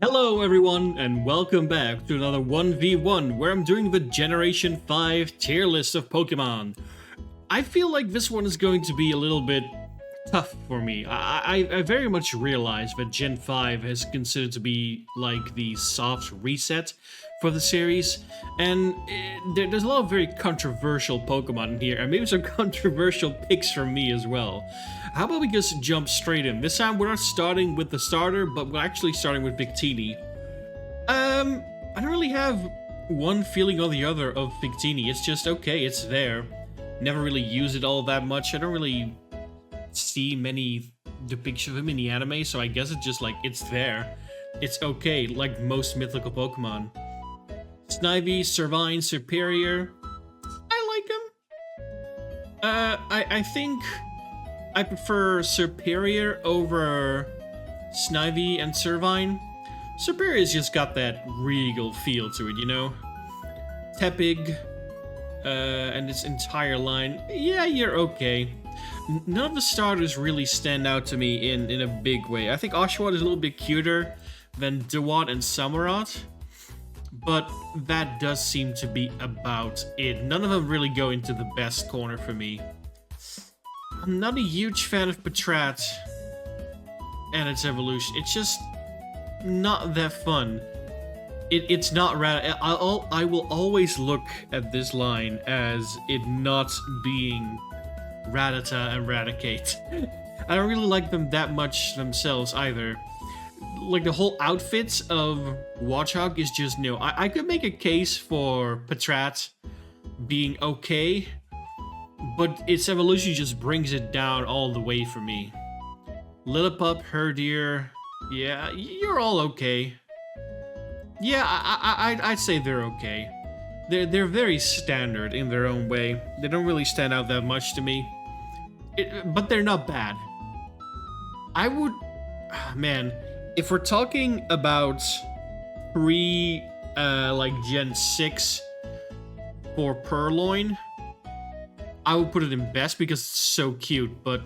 Hello everyone and welcome back to another 1v1 where I'm doing the Generation 5 tier list of Pokemon. I feel like this one is going to be a little bit tough for me. I very much realize that Gen 5 is considered to be like the soft reset for the series, and there's a lot of very controversial Pokemon in here, and maybe some controversial picks from me as well. How about we just jump straight in? This time we're not starting with the starter, but we're actually starting with Victini. I don't really have one feeling or the other of Victini. It's just okay, it's there. Never really use it all that much. I don't really see many depictions of him in the anime, so I guess it's just like, it's there. It's okay, like most mythical Pokemon. Snivy, Servine, Serperior. I like him. I think I prefer Serperior over Snivy and Servine. Serperior's just got that regal feel to it, you know? Tepig, and its entire line. Yeah, you're okay. None of the starters really stand out to me in a big way. I think Oshawott is a little bit cuter than Dewott and Samurott, but that does seem to be about it. None of them really go into the best corner for me. I'm not a huge fan of Patrat and its evolution. It's just not that fun. It's not I will always look at this line as it not being Rattata and Raticate. I don't really like them that much themselves either. Like, the whole outfits of Watchog is just new. I could make a case for Patrat being okay, but its evolution just brings it down all the way for me. Lillipup, Herdier, yeah, you're all okay. Yeah, I'd say they're okay. They're very standard in their own way. They don't really stand out that much to me. But they're not bad. I would... man, if we're talking about like Gen 6 for Purloin, I would put it in best because it's so cute, but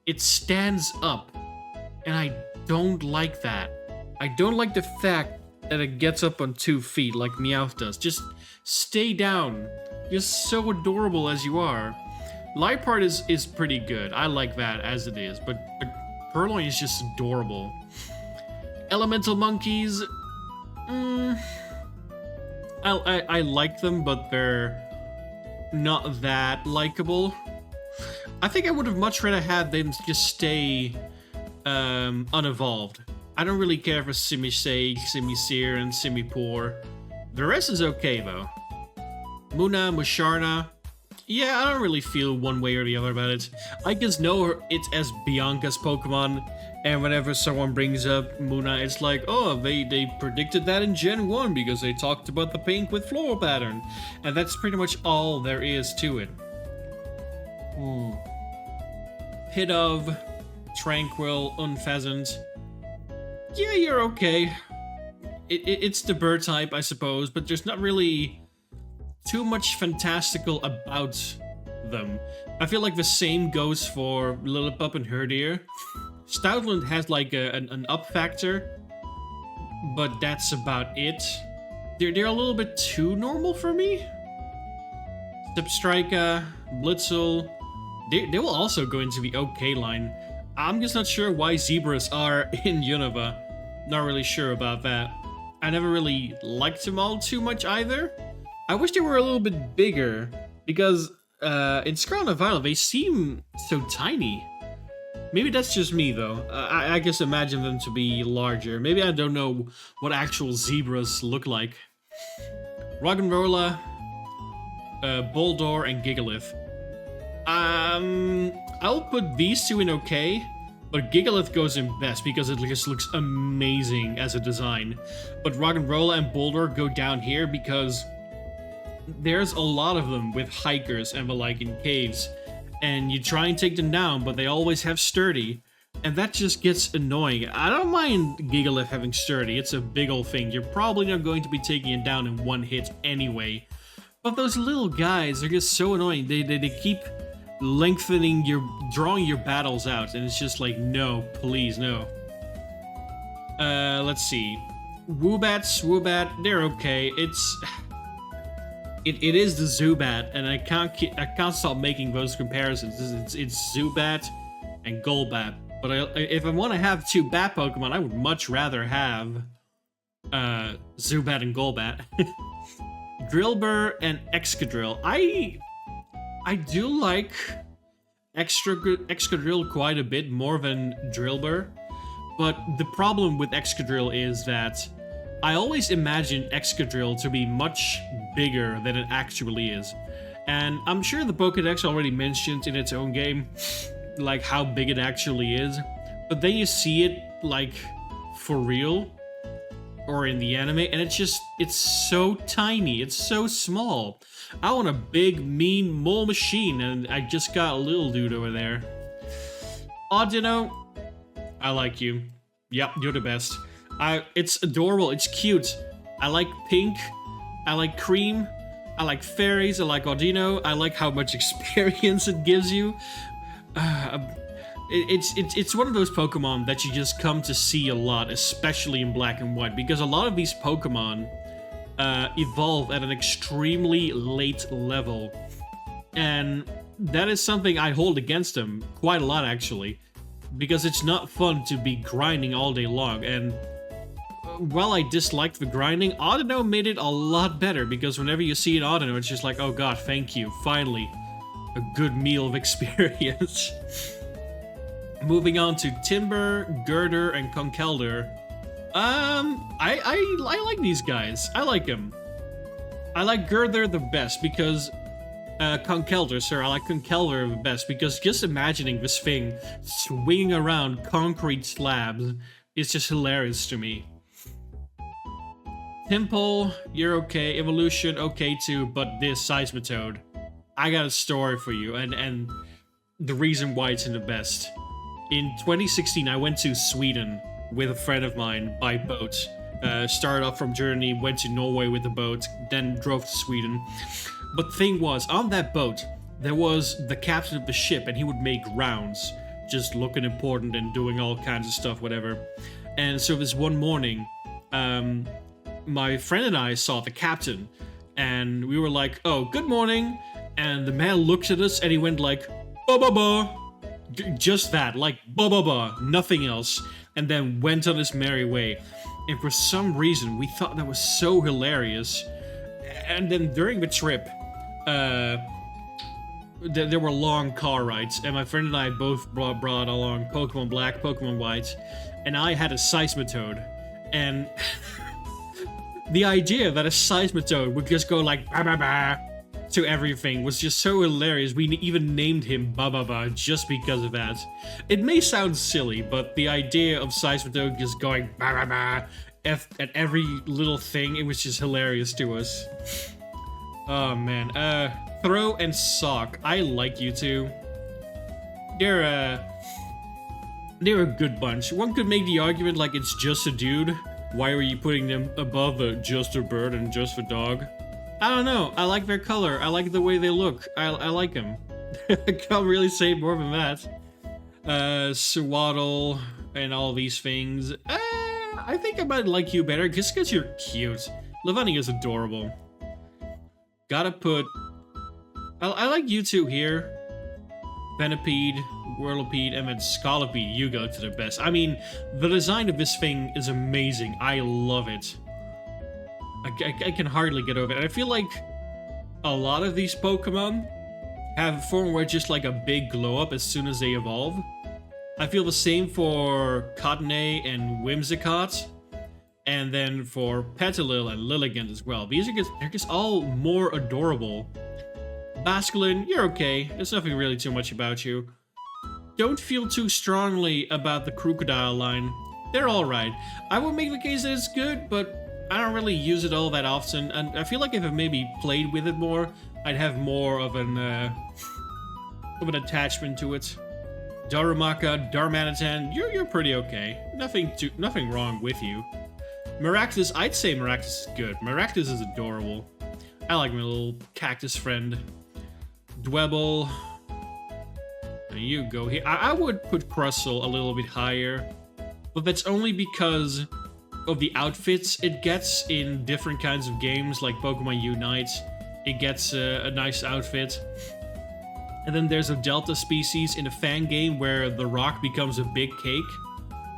it stands up, and I don't like that. I don't like the fact that it gets up on 2 feet like Meowth does. Just stay down. You're so adorable as you are. Liepard is pretty good. I like that as it is, but Purloin is just adorable. Elemental monkeys, I like them, but they're not that likable. I think I would have much rather had them just stay unevolved. I don't really care for Simisage, Simisear, and Simipour. The rest is okay though. Munna, Musharna. Yeah, I don't really feel one way or the other about it. I just know it as Bianca's Pokemon, and whenever someone brings up Munna, it's like, oh, they predicted that in Gen 1 because they talked about the pink with floral pattern. And that's pretty much all there is to it. Pidove, Tranquil, Unpheasant. Yeah, you're okay. It's the bird type, I suppose, but there's not really too much fantastical about them. I feel like the same goes for Lillipup and Herdier. Stoutland has like an up factor, but that's about it. They're a little bit too normal for me. Substrika, Blitzel, they will also go into the okay line. I'm just not sure why zebras are in Unova. Not really sure about that. I never really liked them all too much either. I wish they were a little bit bigger, because in Scarlet and Violet they seem so tiny. Maybe that's just me though. I just imagine them to be larger. Maybe I don't know what actual zebras look like. Roggenrola, Boldore, and Gigalith. I'll put these two in okay, but Gigalith goes in best because it just looks amazing as a design. But Roggenrola and Boldore go down here because there's a lot of them with hikers and the like in caves, and you try and take them down, but they always have sturdy, and that just gets annoying. I don't mind Gigalith having sturdy, it's a big old thing. You're probably not going to be taking it down in one hit anyway. But those little guys are just so annoying. They keep lengthening drawing your battles out, and it's just like, no, please, no. Let's see. Woobat, Swoobat, they're okay. It is the Zubat, and I can't stop making those comparisons. It's Zubat and Golbat. But if I want to have two bat Pokemon, I would much rather have Zubat and Golbat. Drillbur and Excadrill. I do like Excadrill quite a bit more than Drillbur, but the problem with Excadrill is that I always imagine Excadrill to be much bigger than it actually is. And I'm sure the Pokédex already mentioned in its own game, like, how big it actually is. But then you see it, like, for real, or in the anime, and it's so tiny, it's so small. I want a big, mean mole machine, and I just got a little dude over there. Audino, I like you. Yep, you're the best. It's adorable, it's cute. I like pink, I like cream, I like fairies, I like Audino, I like how much experience it gives you. It's one of those Pokemon that you just come to see a lot, especially in Black and White, because a lot of these Pokemon evolve at an extremely late level, and that is something I hold against them quite a lot, actually, because it's not fun to be grinding all day long. And while I disliked the grinding, Audino made it a lot better, because whenever you see an Audino, it's just like, oh god, thank you, finally, a good meal of experience. Moving on to Timber, Girder, and Conkeldurr. I like these guys. I like them. I like Girder the best because Conkeldurr, sir. I like Conkeldurr the best because just imagining this thing swinging around concrete slabs is just hilarious to me. Temple, you're okay. Evolution, okay too, but this Seismitoad, I got a story for you, and the reason why it's in the best. In 2016, I went to Sweden with a friend of mine by boat. Started off from Germany, went to Norway with the boat, then drove to Sweden. But the thing was, on that boat, there was the captain of the ship, and he would make rounds, just looking important and doing all kinds of stuff, whatever. And so this one morning, my friend and I saw the captain, and we were like, oh, good morning. And the man looked at us, and he went like, ba-ba-ba. Just that, like, ba-ba-ba, nothing else, and then went on his merry way. And for some reason, we thought that was so hilarious. And then during the trip, there were long car rides, and my friend and I both brought along Pokemon Black, Pokemon White, and I had a Seismitoad. And the idea that a Seismitoad would just go like, ba-ba-ba, to everything was just so hilarious. We even named him Bababa just because of that. It may sound silly, but the idea of Seismitoad just going Bababa at every little thing, it was just hilarious to us. Oh man. Throw and Sock. I like you two. They're a good bunch. One could make the argument like it's just a dude. Why are you putting them above just a bird and just a dog? I don't know. I like their color. I like the way they look. I like them. I can't really say more than that. Swaddle and all these things. I think I might like you better just because you're cute. Levani is adorable. Gotta put... I like you two here. Venipede, Whirlipede, and then Scolipede. You go to the best. I mean, the design of this thing is amazing. I love it. I can hardly get over it. I feel like a lot of these Pokemon have a form where it's just like a big glow up as soon as they evolve. I feel the same for Cottonee and Whimsicott, and then for Petilil and Lilligant as well. These are they're just all more adorable. Basculin, you're okay. There's nothing really too much about you. Don't feel too strongly about the Crocodile line. They're alright. I would make the case that it's good, but I don't really use it all that often, and I feel like if I maybe played with it more, I'd have more of an attachment to it. Darumaka, Darmanitan, you're pretty okay. Nothing wrong with you. Maractus, I'd say Maractus is good. Maractus is adorable. I like my little cactus friend. Dwebble. There you go here. I would put Crustle a little bit higher, but that's only because of the outfits it gets in different kinds of games, like Pokemon Unite. It gets a nice outfit. And then there's a Delta species in a fan game where the rock becomes a big cake.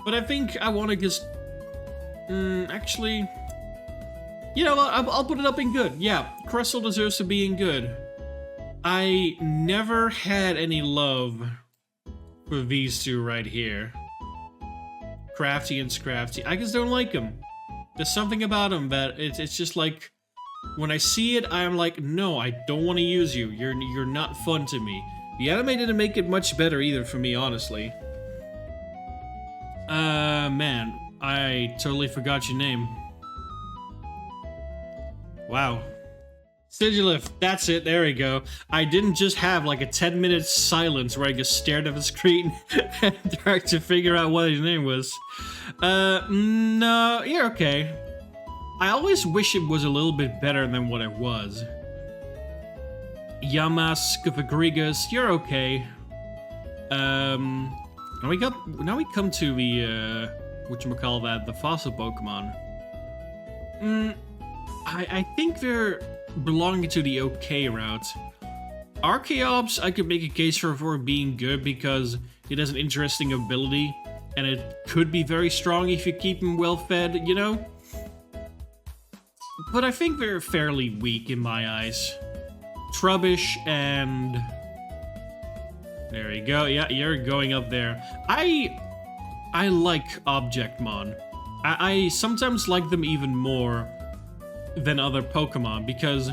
But I think I want to just... actually... You know, I'll put it up in good. Yeah, Crystal deserves to be in good. I never had any love for these two right here. Crafty and Scrafty. I just don't like them. There's something about them that it's just like... When I see it, I'm like, no, I don't want to use you. You're not fun to me. The anime didn't make it much better either for me, honestly. Man, I totally forgot your name. Wow. Sigilyph, that's it, there we go. I didn't just have like a 10-minute silence where I just stared at the screen and tried to figure out what his name was. No, you're okay. I always wish it was a little bit better than what it was. Yamas, Skufagrigas, you're okay. Now we come to the whatchamacallit, the fossil Pokemon. I think they're belonging to the okay route. Archeops, I could make a case for being good because it has an interesting ability, and it could be very strong if you keep him well fed, you know? But I think they're fairly weak in my eyes. Trubbish and... There we go. Yeah, you're going up there. I like Objectmon. I sometimes like them even more than other Pokemon because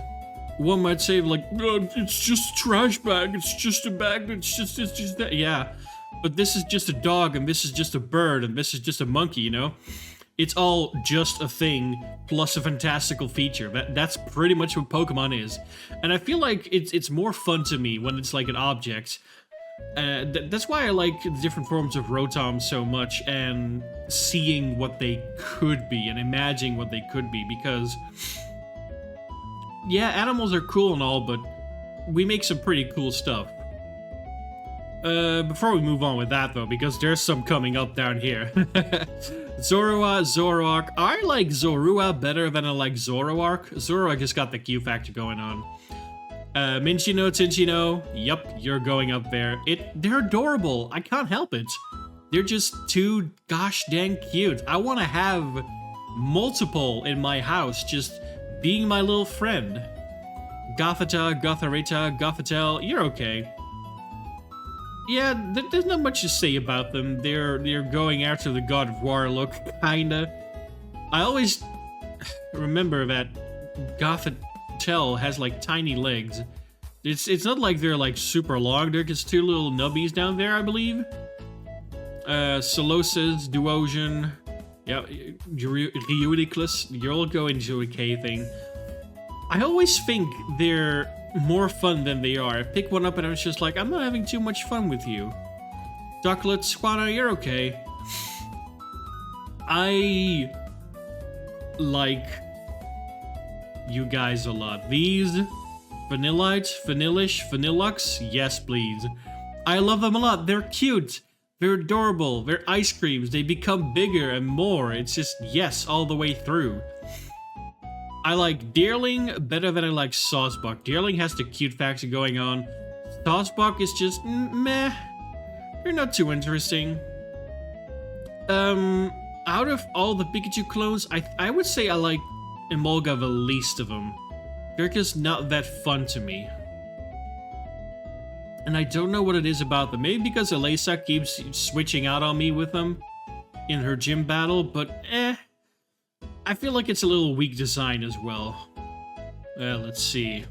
one might say like, oh, it's just a trash bag. It's just a bag. It's just that. Yeah, but this is just a dog, and this is just a bird, and this is just a monkey. You know. It's all just a thing plus a fantastical feature. That's pretty much what Pokemon is. And I feel like it's more fun to me when it's like an object. That's why I like the different forms of Rotom so much and seeing what they could be and imagining what they could be. Because, yeah, animals are cool and all, but we make some pretty cool stuff. Before we move on with that, though, because there's some coming up down here. Zorua, Zoroark. I like Zorua better than I like Zoroark. Zoroark just got the Q factor going on. Minchino, Tinchino. Yup, you're going up there. They're adorable. I can't help it. They're just too gosh dang cute. I want to have multiple in my house just being my little friend. Gothita, Gotharita, Gothitelle. You're okay. Yeah, there's not much to say about them. They're going after the God of War look, kinda. I always remember that Gothitelle has like tiny legs. It's not like they're like super long. They're just two little nubbies down there, I believe. Solosis, Duosion, yeah, Reuniclus. You'll go into a K thing. I always think they're more fun than they are. I pick one up and I was just like, I'm not having too much fun with you. Ducklet, Squana, you're okay. I like you guys a lot. These, Vanillite, Vanillish, Vanillux, yes please. I love them a lot. They're cute. They're adorable. They're ice creams. They become bigger and more. It's just yes all the way through. I like Deerling better than I like Sawsbuck. Deerling has the cute factor going on. Sawsbuck is just meh. They're not too interesting. Out of all the Pikachu clones, I would say I like Emolga the least of them. They're just not that fun to me. And I don't know what it is about them. Maybe because Elesa keeps switching out on me with them in her gym battle, but I feel like it's a little weak design as well. Let's see.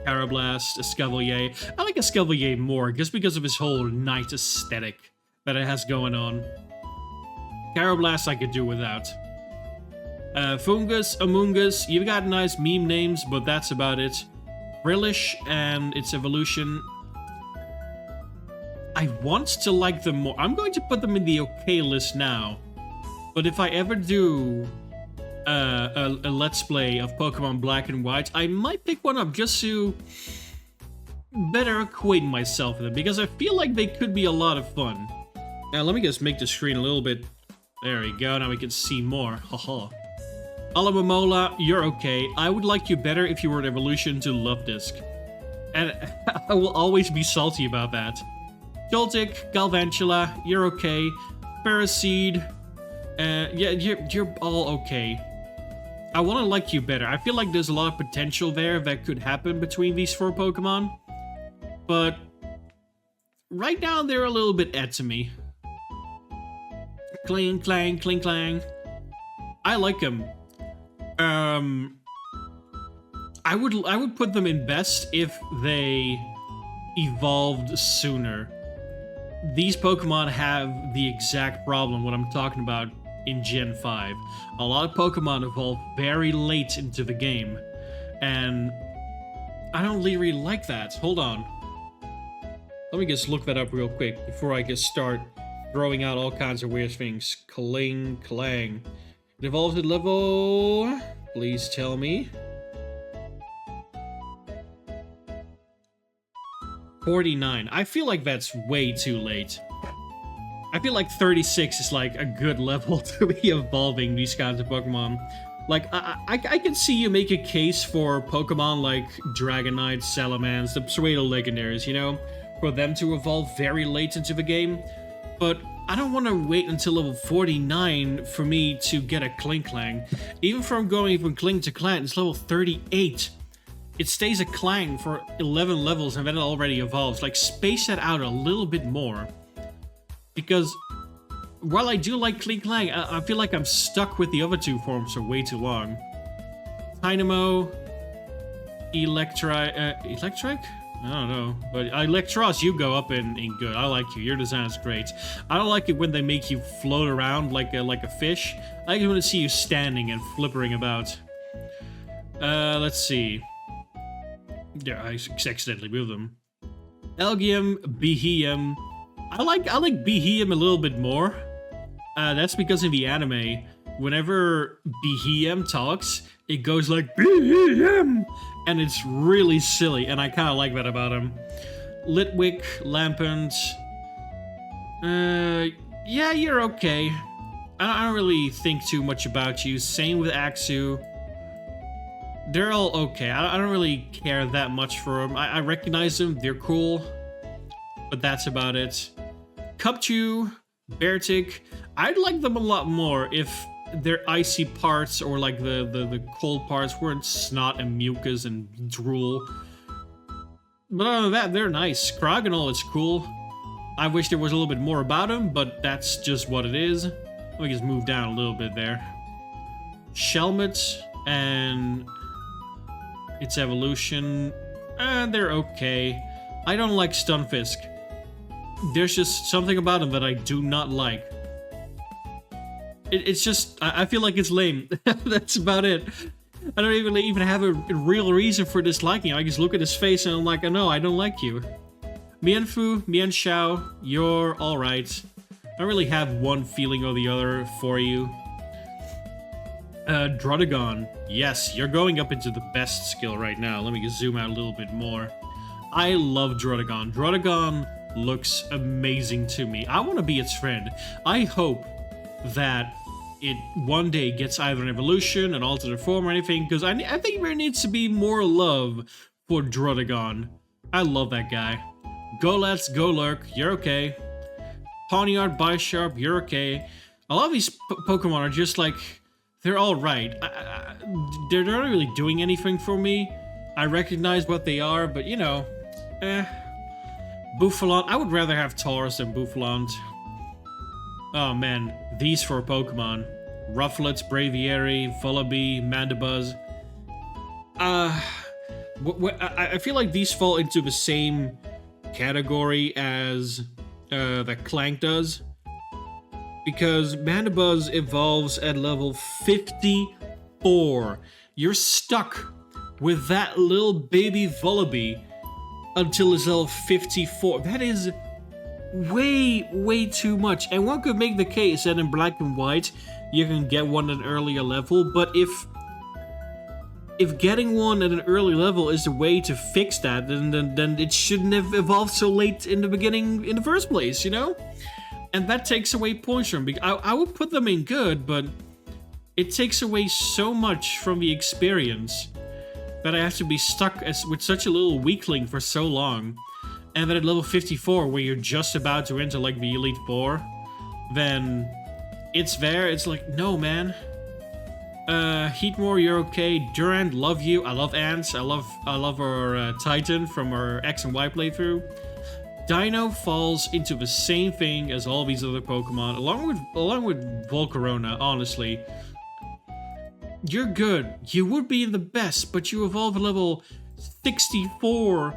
Carablast, Escavalier. I like Escavalier more just because of his whole knight aesthetic that it has going on. Carablast I could do without. Fungus, Amoongus, you've got nice meme names, but that's about it. Brillish and its evolution. I want to like them more. I'm going to put them in the okay list now. But if I ever do a Let's Play of Pokemon Black and White, I might pick one up just to better acquaint myself with them, because I feel like they could be a lot of fun. Now, let me just make the screen a little bit There we go, now we can see more. Haha. Alamomola, you're okay. I would like you better if you were an evolution to Luvdisc. And I will always be salty about that. Joltik, Galvantula, you're okay. Paraseed, yeah, you're all okay. I want to like you better. I feel like there's a lot of potential there that could happen between these 4 Pokemon. But right now, they're a little bit to me. Cling, clang, cling, clang. I like them. I would put them in best if they evolved sooner. These Pokemon have the exact problem what I'm talking about in Gen 5. A lot of Pokemon evolve very late into the game, and I don't really like that. Hold on. Let me just look that up real quick before I just start throwing out all kinds of weird things. Cling, clang. It evolves at level... Please tell me. 49. I feel like that's way too late. I feel like 36 is like a good level to be evolving these kinds of Pokemon. Like, I can see you make a case for Pokemon like Dragonite, Salamence, the Pseudo Legendaries, you know? For them to evolve very late into the game. But I don't want to wait until level 49 for me to get a Klinklang. Even from going from Kling to Clang, it's level 38. It stays a Clang for 11 levels and then it already evolves. Like, space that out a little bit more. Because while I do like Klinklang, I feel like I'm stuck with the other 2 forms for way too long. Dynamo, Electric? I don't know, but Electros, you go up in good. I like you. Your design is great. I don't like it when they make you float around like a fish. I just want to see you standing and flippering about. Let's see. Yeah, I accidentally moved them. Elgium, Beheeyem. I like Beheeyem a little bit more. That's because in the anime, whenever Beheeyem talks, it goes like Beheeyem, and it's really silly, and I kind of like that about him. Litwick, Lampent. Yeah, you're okay. I don't really think too much about you. Same with Axew. They're all okay. I don't really care that much for them. I recognize them. They're cool. But that's about it. Cupchew, Beartic. I'd like them a lot more if their icy parts or like the cold parts weren't snot and mucus and drool. But other than that, they're nice. Scragganol is cool. I wish there was a little bit more about him, but that's just what it is. Let me just move down a little bit there. Shelmet and its evolution, they're okay. I don't like Stunfisk. There's just something about him that I do not like. It's just, I feel like it's lame. That's about it. I don't even have a real reason for disliking him. I just look at his face and I'm like, no, I don't like you. Mienfoo, Mienshao, you're alright. I don't really have one feeling or the other for you. Druddigon. Yes, you're going up into the best skill right now. Let me just zoom out a little bit more. I love Druddigon. Druddigon looks amazing to me. I want to be its friend. I hope that it one day gets either an evolution, an alternate form, or anything, because I think there needs to be more love for Druddigon. I love that guy. Golets, Golurk, you're okay. Pawniard, Bisharp, you're okay. A lot of these Pokemon are just like, they're all right. They're not really doing anything for me. I recognize what they are, but you know, Bouffalont. I would rather have Taurus than Bouffalont. Oh man, these 4 Pokemon. Rufflet, Braviary, Vullaby, Mandibuzz. I feel like these fall into the same category as that Clank does. Because Mandibuzz evolves at level 54. You're stuck with that little baby Vullaby until it's level 54. That is way too much. And one could make the case that in Black and White you can get one at an earlier level, but if getting one at an early level is the way to fix that, then it shouldn't have evolved so late in the beginning in the first place, you know? And that takes away points from me. I would put them in good, but it takes away so much from the experience that I have to be stuck with such a little weakling for so long. And then at level 54, where you're just about to enter like the Elite Four, then it's there. It's like, no, man. Heatmore, you're okay. Durant, love you. I love Ants. I love our Titan from our X and Y playthrough. Dino falls into the same thing as all these other Pokemon, along with Volcarona, honestly. You're good. You would be the best, but you evolve at level 64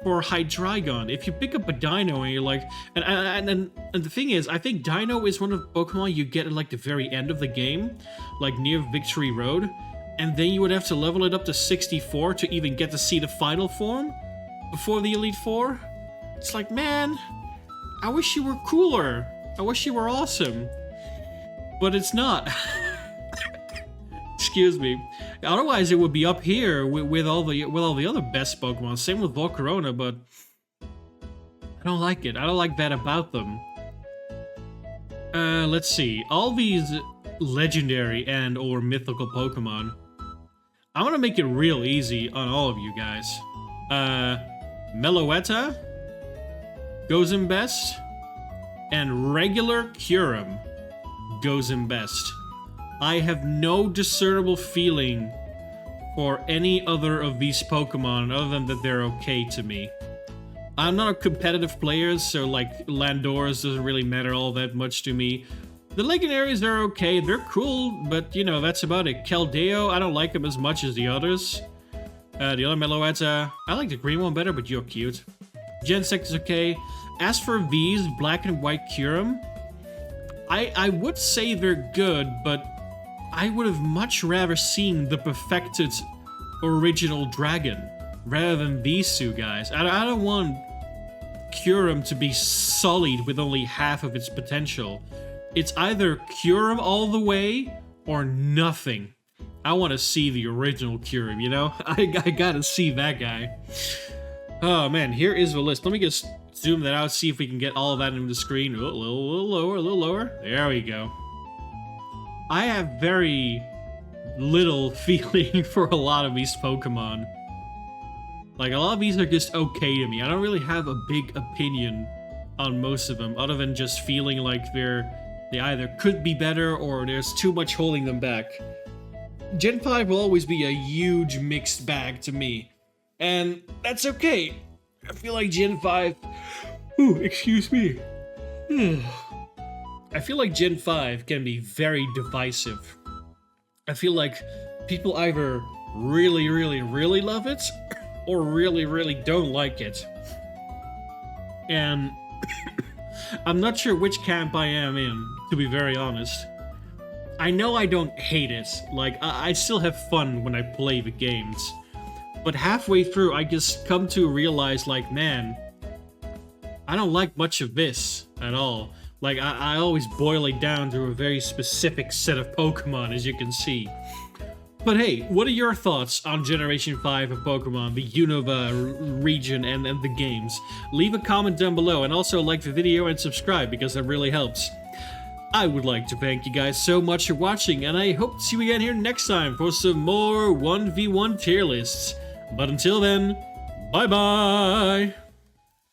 for Hydreigon. If you pick up a Dino and you're like... And the thing is, I think Dino is one of the Pokemon you get at like the very end of the game, like near Victory Road, and then you would have to level it up to 64 to even get to see the final form before the Elite Four. It's like, man, I wish you were cooler. I wish you were awesome. But it's not. Excuse me. Otherwise, it would be up here with all the other best Pokemon. Same with Volcarona, but I don't like it. I don't like that about them. Let's see. All these legendary and/or mythical Pokemon. I'm gonna make it real easy on all of you guys. Meloetta goes in best, and regular Kyurem goes in best. I have no discernible feeling for any other of these Pokemon other than that they're okay to me. I'm not a competitive player, so like Landorus doesn't really matter all that much to me. The legendaries are okay, they're cool, but you know, that's about it. Keldeo, I don't like him as much as the others. The other Meloetta, I like the green one better, but you're cute. Genesect is okay. As for these, Black and White Kyurem, I would say they're good, but I would have much rather seen the perfected original dragon rather than these two guys. I don't want Kyurem to be sullied with only half of its potential. It's either Kyurem all the way or nothing. I want to see the original Kyurem, you know? I gotta see that guy. Oh man, here is the list. Let me just zoom that out, see if we can get all of that into the screen. Oh, a little lower, a little lower. There we go. I have very little feeling for a lot of these Pokemon. Like, a lot of these are just okay to me. I don't really have a big opinion on most of them, other than just feeling like they either could be better or there's too much holding them back. Gen 5 will always be a huge mixed bag to me. And that's okay. I feel like Gen 5... Ooh, excuse me. I feel like Gen 5 can be very divisive. I feel like people either really, really, really love it, or really, really don't like it. And I'm not sure which camp I am in, to be very honest. I know I don't hate it. Like, I still have fun when I play the games. But halfway through, I just come to realize, like, man, I don't like much of this at all. Like, I always boil it down to a very specific set of Pokemon, as you can see. But hey, what are your thoughts on Generation 5 of Pokemon, the Unova region, and the games? Leave a comment down below, and also like the video and subscribe, because that really helps. I would like to thank you guys so much for watching, and I hope to see you again here next time for some more 1v1 tier lists. But until then, bye-bye!